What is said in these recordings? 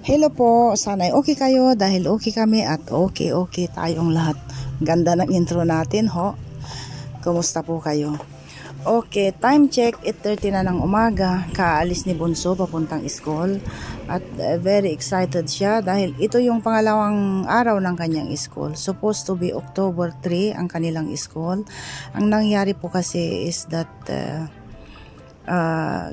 Hello po, sana'y okay kayo dahil okay kami at okay tayong lahat. Ganda ng intro natin ho. Kumusta po kayo? Okay, time check, 8:30 na ng umaga. Kaalis ni Bunso papuntang school at very excited siya dahil ito yung pangalawang araw ng kanyang school. Supposed to be October 3 ang kanilang school. Ang nangyari po kasi is that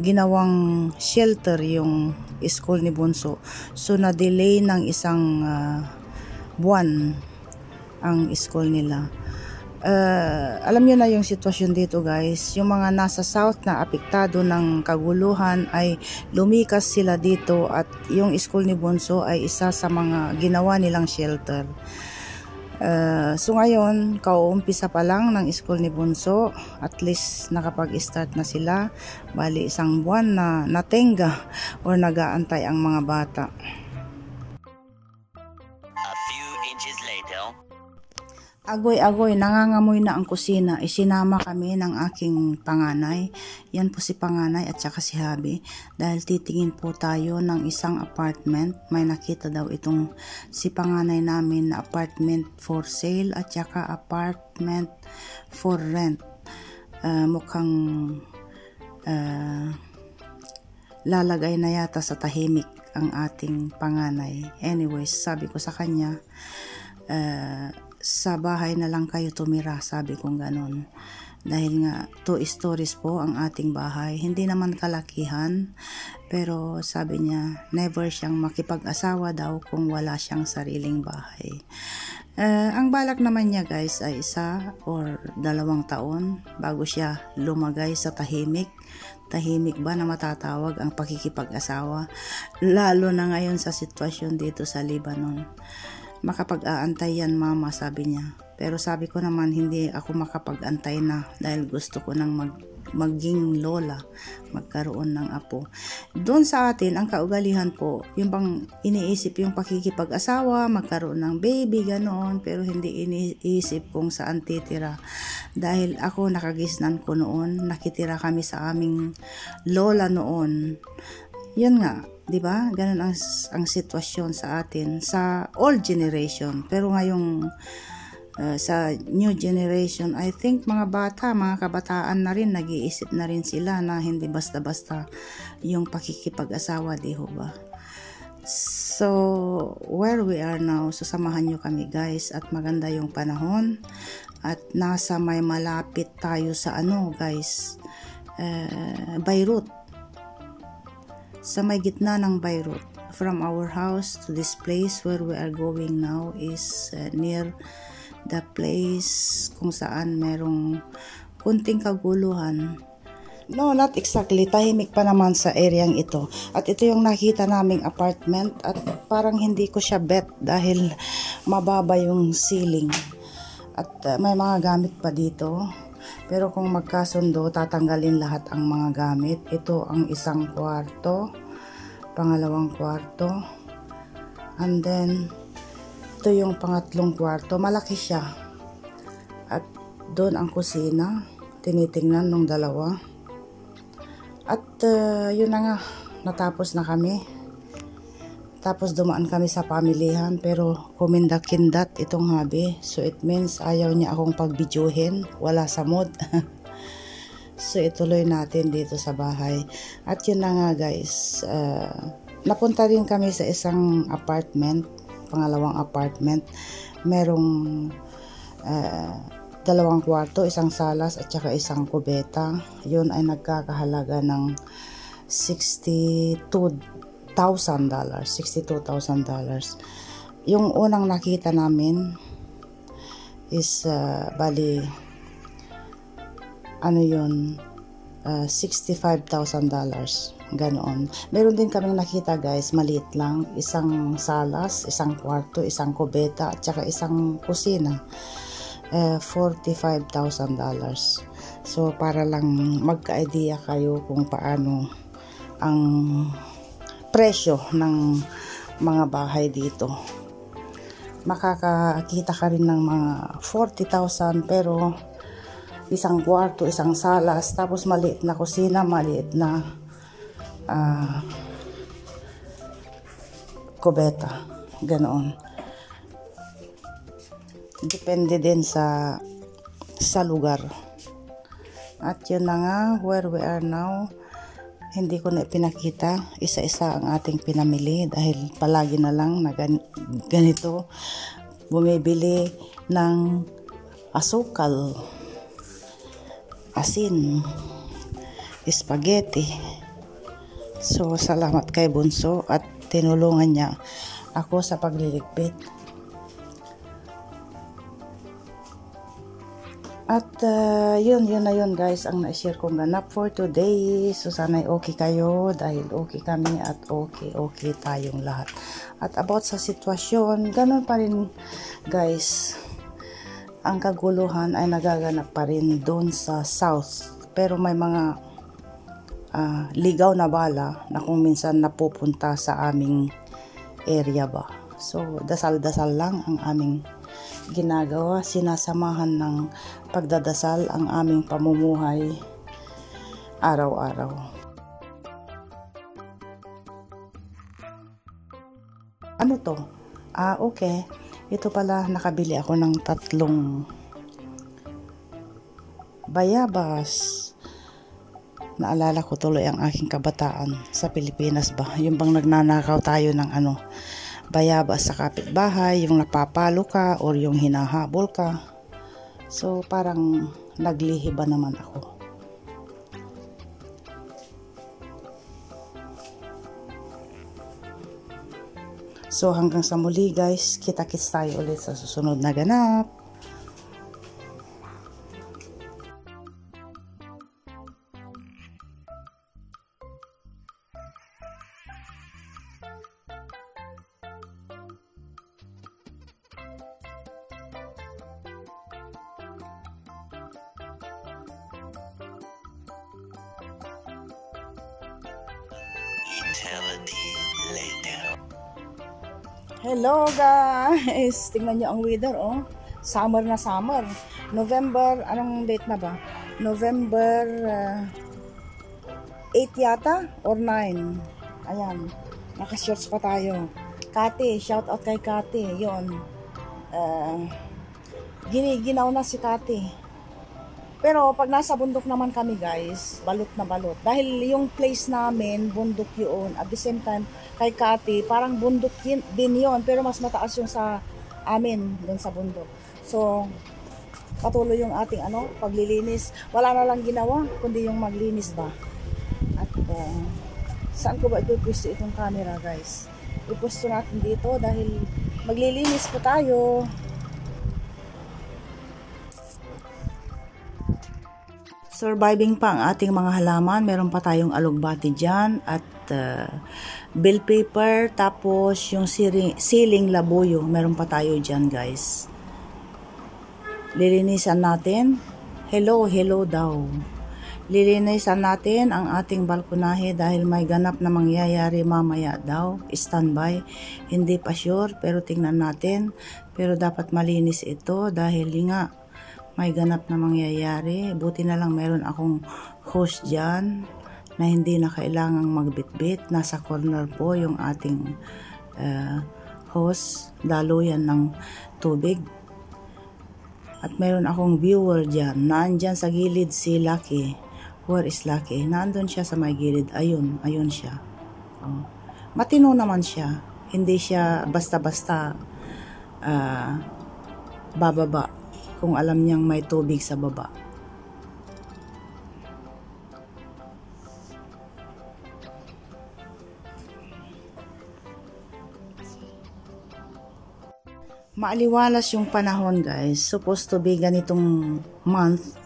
ginawang shelter yung school ni Bunso. So na-delay ng isang buwan ang school nila. Alam nyo na yung sitwasyon dito guys, yung mga nasa south na apektado ng kaguluhan ay lumikas sila dito at yung school ni Bunso ay isa sa mga ginawa nilang shelter. So ngayon, kauumpisa pa lang ng school ni Bunso, at least nakapag-start na sila, bali isang buwan na natenga or nag-aantay ang mga bata. A few inches later. Agoy-agoy, nangangamoy na ang kusina. Isinama kami ng aking panganay. Yan po si panganay at saka si Habi. Dahil titingin po tayo ng isang apartment. May nakita daw itong si panganay namin na apartment for sale at saka apartment for rent. Mukhang lalagay na yata sa tahimik ang ating panganay. Anyways, sabi ko sa kanya, sa bahay na lang kayo tumira, sabi kong ganon. Dahil nga 2 stories po ang ating bahay, hindi naman kalakihan, pero sabi niya never siyang makipag-asawa daw kung wala siyang sariling bahay. Ang balak naman niya guys ay 1 or 2 taon bago siya lumagay sa tahimik. Tahimik ba na matatawag ang pakikipag-asawa, lalo na ngayon sa sitwasyon dito sa Lebanon? Makapag-aantay yan mama, sabi niya. Pero sabi ko naman hindi ako makapag-antay na dahil gusto ko nang maging lola, magkaroon ng apo. Doon sa atin ang kaugalihan po, yung bang iniisip yung pakikipag-asawa, magkaroon ng baby, ganoon, pero hindi iniisip kung saan titira. Dahil ako nakagisnan ko noon, nakitira kami sa aming lola noon. Yun nga, 'di ba? Ganun ang sitwasyon sa atin sa old generation. Pero ngayong sa new generation, I think mga bata, mga kabataan na rin, nag-iisip na rin sila na hindi basta-basta yung pakikipag-asawa, di ho ba? So, where we are now, sasamahan nyo kami guys at maganda yung panahon at nasa may malapit tayo sa guys, Beirut. Sa may gitna ng Beirut. From our house to this place where we are going now is near the place kung saan merong kunting kaguluhan. No, not exactly. Tahimik pa naman sa areang ito. At ito yung nakita naming apartment at parang hindi ko siya bet dahil mababa yung ceiling. At may mga gamit pa dito. Pero kung magkasundo, tatanggalin lahat ang mga gamit. Ito ang isang kwarto, pangalawang kwarto, and then ito yung pangatlong kwarto. Malaki siya. At doon ang kusina, tinitingnan nung dalawa. At yun na nga, natapos na kami. Tapos dumaan kami sa pamilihan, pero kumindak-kindat itong Habi. So it means ayaw niya akong pagbidyohin, wala sa mood. So ituloy natin dito sa bahay. At yun na nga guys, napunta rin kami sa isang apartment, pangalawang apartment. Merong 2 kwarto, isang salas at saka isang kubeta. Yun ay nagkakahalaga ng $62,000. Yung unang nakita namin is bali $65,000, ganoon. Meron din kaming nakita guys, maliit lang, isang salas, isang kwarto, isang kubeta at saka isang kusina, $45,000. So para lang magka-idea kayo kung paano ang presyo ng mga bahay dito. Makakakita ka rin ng mga 40,000 pero isang kwarto, isang salas, tapos maliit na kusina, maliit na kubeta. Ganoon. Depende din sa lugar. At yun na nga, where we are now, hindi ko na pinakita isa-isa ang ating pinamili dahil palagi na lang na ganito bumibili ng asukal, asin, spaghetti. So salamat kay Bunso at tinulungan niya ako sa pagliligpit. At yun na yun guys ang na-share kong ganap for today. So sana'y okay kayo dahil okay kami at okay tayong lahat. At about sa sitwasyon, ganun pa rin guys. Ang kaguluhan ay nagaganap pa rin doon sa south. Pero may mga ligaw na bala na kung minsan napupunta sa aming area ba. So dasal-dasal lang ang aming ginagawa, sinasamahan ng pagdadasal ang aming pamumuhay araw-araw. Ano to? Okay. Ito pala, nakabili ako ng 3 bayabas. Naalala ko tuloy ang aking kabataan sa Pilipinas ba. Yung bang nagnanakaw tayo ng bayabas sa kapitbahay, yung napapalo ka or yung hinahabol ka. So parang naglihi ba naman ako. So hanggang sa muli guys, kita-kits tayo ulit sa susunod na ganap. Eternity later. Hello guys! Tingnan nyo ang weather, oh. Summer na summer. November, anong date na ba? November 8 yata? Or 9? Ayan. Naka-shorts pa tayo. Kati, shout out kay Kati. Yun. Giniginaw na si Kati. Pero pag nasa bundok naman kami guys, balot na balot. Dahil yung place namin, bundok yun. At the same time, kay Kati, parang bundok din yun. Pero mas mataas yung sa amin, dun sa bundok. So, patuloy yung ating paglilinis. Wala na lang ginawa, kundi yung maglinis ba. At saan ko ba ipupwesto itong camera guys? Ipwesto natin dito dahil maglilinis po tayo. Surviving pa ang ating mga halaman. Meron pa tayong alugbati dyan at bill paper. Tapos yung siling labuyo. Meron pa tayo dyan guys. Lilinisan natin. Hello daw. Lilinisan natin ang ating balkonahe dahil may ganap na mangyayari mamaya daw. Standby. Hindi pa sure pero tingnan natin. Pero dapat malinis ito dahil nga may ganap na mangyayari. Buti na lang meron akong hose dyan na hindi na kailangang magbitbit. Nasa corner po yung ating hose. Daluyan ng tubig. At meron akong viewer dyan. Naandyan sa gilid si Lucky. Where is Lucky? Naandun siya sa may gilid. Ayun siya. Oh. Matino naman siya. Hindi siya basta-basta bababa kung alam niyang may tubig sa baba. Maaliwalas yung panahon guys. Supposed to be ganitong month,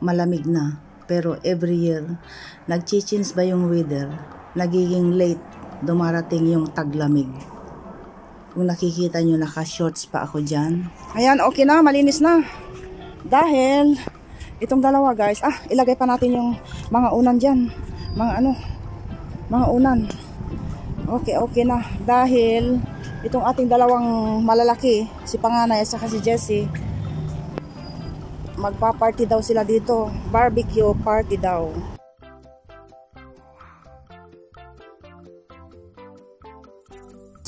malamig na. Pero every year, nag-change ba yung weather? Nagiging late, dumarating yung taglamig. Kung nakikita nyo, naka-shorts pa ako dyan. Ayan, okay na, malinis na. Dahil, itong dalawa guys, ilagay pa natin yung mga unan dyan. Mga unan. Okay na. Dahil, itong ating dalawang malalaki, si Panganay at saka si Jessie, magpa-party daw sila dito. Barbecue party daw.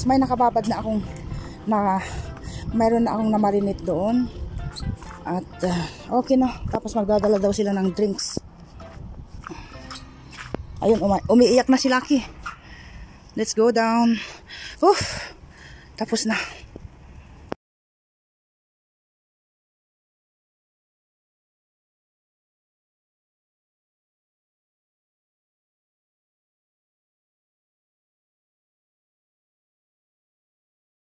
May nakababad na akong mayroon na akong namarinate doon. At okay na. Tapos magdadala daw sila ng drinks. Ayun, umiiyak na si Lucky. Let's go down. Tapos na.